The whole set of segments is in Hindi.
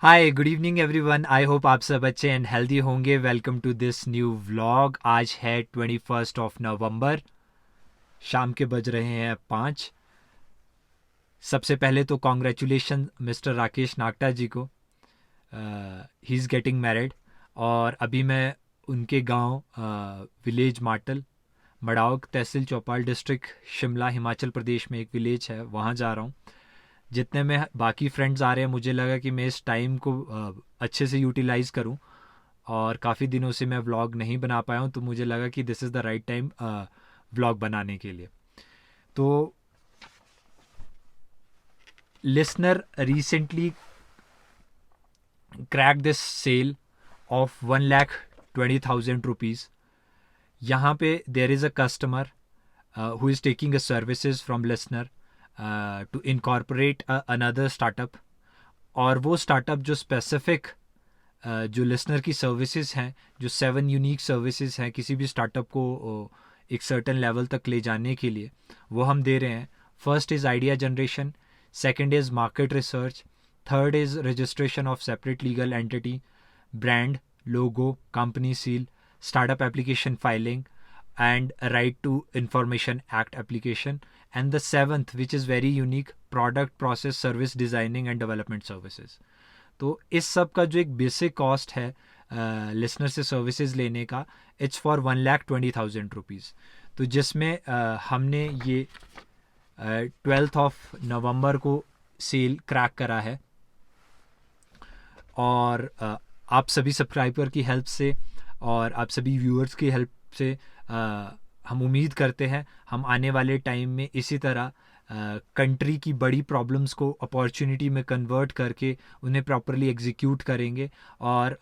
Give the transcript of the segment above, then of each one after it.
Hi good evening everyone. I hope आप सब अच्छे एंड हेल्दी होंगे। Welcome to this new vlog. आज है 21 नवंबर। शाम के बज रहे हैं 5। सबसे पहले तो कॉन्ग्रेचुलेशन मिस्टर राकेश नागटा जी को। He is getting married. और अभी मैं उनके गांव विलेज माटल, मड़ाउक, तहसील चौपाल, डिस्ट्रिक्ट शिमला, हिमाचल प्रदेश में एक विलेज है, वहाँ जा रहा हूँ। जितने में बाकी फ्रेंड्स आ रहे हैं, मुझे लगा कि मैं इस टाइम को अच्छे से यूटिलाइज़ करूं। और काफ़ी दिनों से मैं व्लॉग नहीं बना पाया हूं, तो मुझे लगा कि this is the right time vlog बनाने के लिए। तो listener recently crack this sale of 1,20,000 rupees. यहाँ पे there is a customer who is taking a services from listener to incorporate another startup। और वो स्टार्टअप जो स्पेसिफिक जो लिसनर की सर्विसेज हैं, जो 7 यूनिक सर्विसेज हैं किसी भी स्टार्टअप को एक सर्टन लेवल तक ले जाने के लिए, वो हम दे रहे हैं। First is idea generation, second is market research, third is registration of separate legal entity, brand, logo, company seal, startup application filing, and right to information act application, and the seventh, which is very unique, product process service designing and development services। तो इस सब का जो एक बेसिक कॉस्ट है लिसनर से सर्विसेज लेने का, इट्स फॉर 1,20,000 रुपीज़। तो जिसमें हमने ये 12 नवंबर को सेल क्रैक करा है। और आप सभी सब्सक्राइबर की हेल्प से और आप सभी व्यूअर्स की हेल्प से हम उम्मीद करते हैं हम आने वाले टाइम में इसी तरह कंट्री की बड़ी प्रॉब्लम्स को अपॉर्चुनिटी में कन्वर्ट करके उन्हें प्रॉपरली एग्जीक्यूट करेंगे। और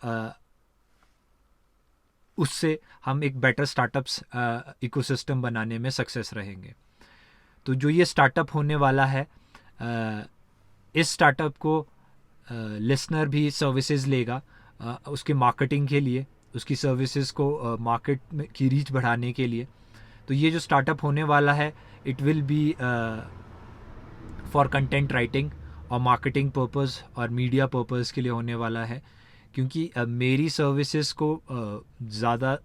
उससे हम एक बेटर स्टार्टअप्स इकोसिस्टम बनाने में सक्सेस रहेंगे। तो जो ये स्टार्टअप होने वाला है, इस स्टार्टअप को लिसनर भी सर्विसेज लेगा उसके मार्केटिंग के लिए, उसकी सर्विसेज को मार्केट में की रीच बढ़ाने के लिए। तो ये जो स्टार्टअप होने वाला है, it will be for content writing और मार्केटिंग पर्पस और मीडिया पर्पस के लिए होने वाला है। क्योंकि मेरी सर्विसेज को ज़्यादा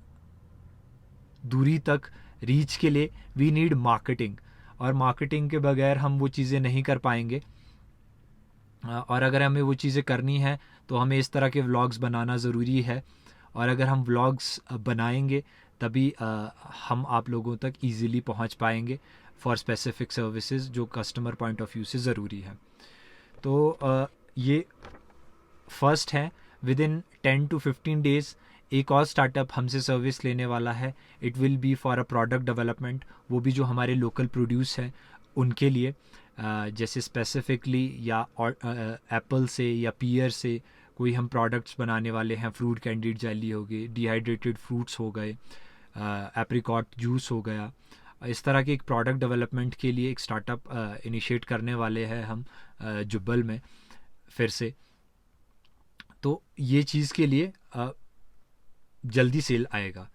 दूरी तक रीच के लिए वी नीड मार्केटिंग, और मार्केटिंग के बगैर हम वो चीज़ें नहीं कर पाएंगे। और अगर हमें वो चीज़ें करनी है तो हमें इस तरह के व्लॉग्स बनाना ज़रूरी है। और अगर हम व्लॉग्स बनाएंगे तभी हम आप लोगों तक ईज़िली पहुंच पाएंगे फॉर स्पेसिफिक सर्विसेज जो कस्टमर पॉइंट ऑफ व्यू से ज़रूरी है। तो ये फर्स्ट है। विद इन 10 to 15 डेज़ एक और स्टार्टअप हमसे सर्विस लेने वाला है। It will be for a product development, वो भी जो हमारे लोकल प्रोड्यूस हैं उनके लिए। जैसे स्पेसिफिकली या एप्पल से या पियर से कोई हम प्रोडक्ट्स बनाने वाले हैं। फ्रूट कैंडीड जेली हो गई, डिहाइड्रेटेड फ्रूट्स हो गए, एप्रिकॉट जूस हो गया। इस तरह के एक प्रोडक्ट डेवलपमेंट के लिए एक स्टार्टअप इनिशिएट करने वाले हैं हम जुब्बल में फिर से। तो ये चीज़ के लिए जल्दी सेल आएगा।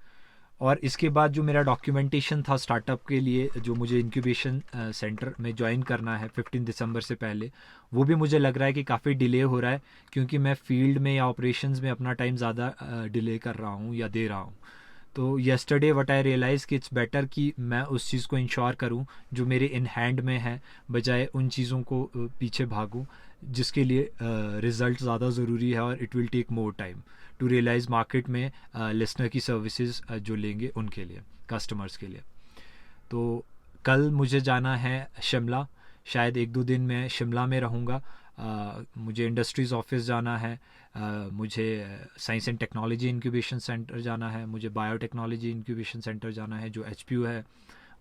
और इसके बाद जो मेरा डॉक्यूमेंटेशन था स्टार्टअप के लिए, जो मुझे इंक्यूबेशन सेंटर में ज्वाइन करना है 15 दिसंबर से पहले, वो भी मुझे लग रहा है कि काफ़ी डिले हो रहा है, क्योंकि मैं फील्ड में या ऑपरेशंस में अपना टाइम ज़्यादा डिले कर रहा हूँ या दे रहा हूँ। तो येस्टरडे व्हाट आई रियलाइज़ कि इट्स बेटर कि मैं उस चीज़ को इंश्योर करूं जो मेरे इन हैंड में है, बजाय उन चीज़ों को पीछे भागूं जिसके लिए रिज़ल्ट ज़्यादा ज़रूरी है और it will take more time to realise market में लिसनर की सर्विसेज जो लेंगे उनके लिए, कस्टमर्स के लिए। तो कल मुझे जाना है शिमला। शायद 1-2 दिन मैं शिमला में रहूँगा। मुझे इंडस्ट्रीज़ ऑफिस जाना है, मुझे science and technology incubation centre जाना है, मुझे बायोटेक्नोलॉजी इंक्यूबेशन सेंटर जाना है जो HPU है,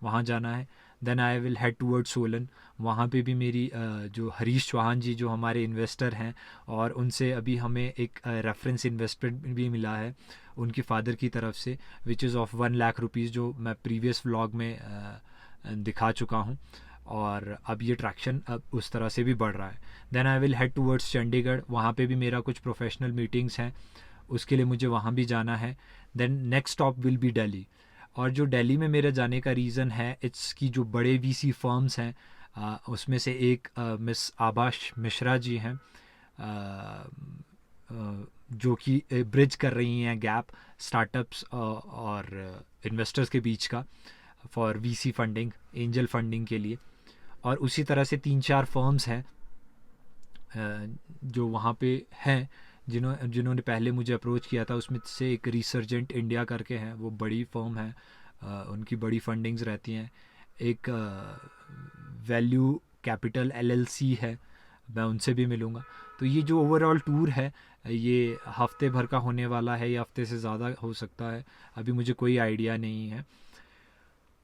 वहाँ जाना है। Then I will head toward Solan. वहाँ पे भी मेरी जो हरीश चौहान जी जो हमारे इन्वेस्टर हैं, और उनसे अभी हमें एक रेफरेंस इन्वेस्टमेंट भी मिला है उनकी फादर की तरफ से, which is of 1 lakh rupees, जो मैं प्रीवियस व्लॉग में दिखा चुका हूँ। और अब ये ट्रैक्शन अब उस तरह से भी बढ़ रहा है। Then I will head towards Chandigarh. वहाँ पे भी मेरा कुछ प्रोफेशनल मीटिंग्स हैं, उसके लिए मुझे वहाँ भी जाना है। Then next stop will be Delhi. और जो दिल्ली में मेरे जाने का रीज़न है, इट्स की जो बड़े VC फर्म्स हैं उसमें से एक मिस आभाष मिश्रा जी हैं, जो कि ब्रिज कर रही हैं गैप स्टार्टअप्स और इन्वेस्टर्स के बीच का, for VC funding, angel funding के लिए। और उसी तरह से 3-4 फर्म्स हैं जो वहाँ पे हैं, जिन्होंने पहले मुझे अप्रोच किया था। उसमें से एक रिसर्जेंट इंडिया करके हैं, वो बड़ी फर्म है, उनकी बड़ी फंडिंग्स रहती हैं। एक वैल्यू कैपिटल एलएलसी है, मैं उनसे भी मिलूँगा। तो ये जो ओवरऑल टूर है ये हफ्ते भर का होने वाला है, या हफ्ते से ज़्यादा हो सकता है, अभी मुझे कोई आइडिया नहीं है।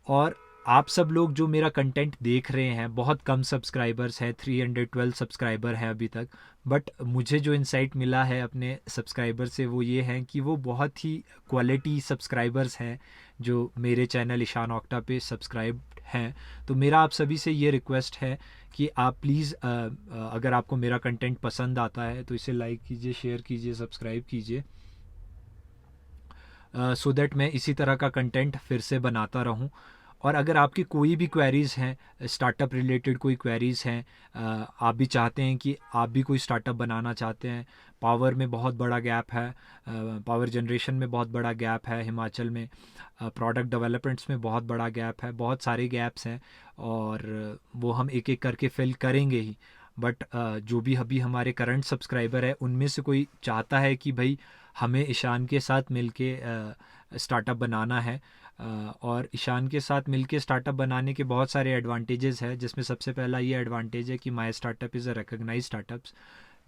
और आप सब लोग जो मेरा कंटेंट देख रहे हैं, बहुत कम सब्सक्राइबर्स हैं, 312 सब्सक्राइबर हैं अभी तक, बट मुझे जो इंसाइट मिला है अपने सब्सक्राइबर से वो ये है कि वो बहुत ही क्वालिटी सब्सक्राइबर्स हैं जो मेरे चैनल ईशान ओक्टा पे सब्सक्राइब हैं। तो मेरा आप सभी से ये रिक्वेस्ट है कि आप प्लीज़ अगर आपको मेरा कंटेंट पसंद आता है तो इसे लाइक कीजिए, शेयर कीजिए, सब्सक्राइब कीजिए, सो दैट मैं इसी तरह का कंटेंट फिर से बनाता रहूं। और अगर आपकी कोई भी क्वेरीज़ हैं, स्टार्टअप रिलेटेड कोई क्वेरीज़ हैं, आप भी चाहते हैं कि आप भी कोई स्टार्टअप बनाना चाहते हैं, पावर में बहुत बड़ा गैप है, पावर जनरेशन में बहुत बड़ा गैप है हिमाचल में, प्रोडक्ट डेवलपमेंट्स में बहुत बड़ा गैप है, बहुत सारे गैप्स हैं और वो हम एक एक करके फिल करेंगे ही। बट जो भी अभी हमारे करंट सब्सक्राइबर है उनमें से कोई चाहता है कि भाई हमें ईशान के साथ मिलके स्टार्टअप बनाना है, और ईशान के साथ मिलके स्टार्टअप बनाने के बहुत सारे एडवांटेजेस है, जिसमें सबसे पहला ये एडवांटेज है कि my startup is a recognise startups.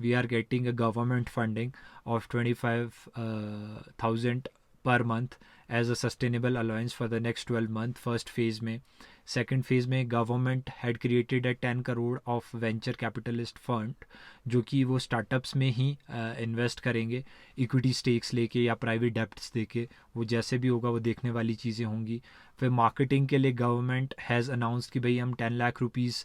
We are getting a government funding of 25,000 per month as a sustainable allowance for the next 12 month, first phase में। सेकेंड फेज़ में government had created 10 crore of venture capitalist fund, जो कि वो स्टार्टअप्स में ही इन्वेस्ट करेंगे, इक्विटी स्टेक्स लेके या प्राइवेट डेप्ट्स देके, वो जैसे भी होगा वो देखने वाली चीज़ें होंगी। फिर मार्केटिंग के लिए गवर्नमेंट हैज़ अनाउंस कि भाई हम 10 लाख रुपीज़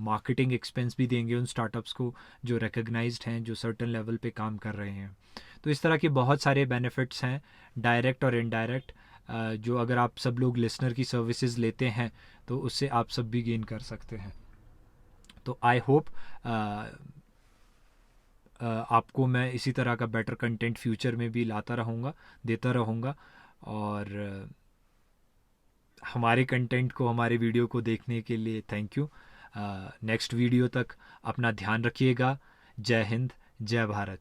मार्केटिंग एक्सपेंस भी देंगे उन स्टार्टअप्स को जो रिकग्नाइज्ड हैं, जो सर्टन लेवल पे काम कर रहे हैं। तो इस तरह के बहुत सारे बेनिफिट्स हैं, डायरेक्ट और इनडायरेक्ट, जो अगर आप सब लोग लिसनर की सर्विसेज लेते हैं तो उससे आप सब भी गेन कर सकते हैं। तो आई होप आपको मैं इसी तरह का बेटर कंटेंट फ्यूचर में भी लाता रहूँगा, देता रहूँगा। और हमारे कंटेंट को, हमारे वीडियो को देखने के लिए थैंक यू। नेक्स्ट वीडियो तक अपना ध्यान रखिएगा। जय हिंद, जय भारत।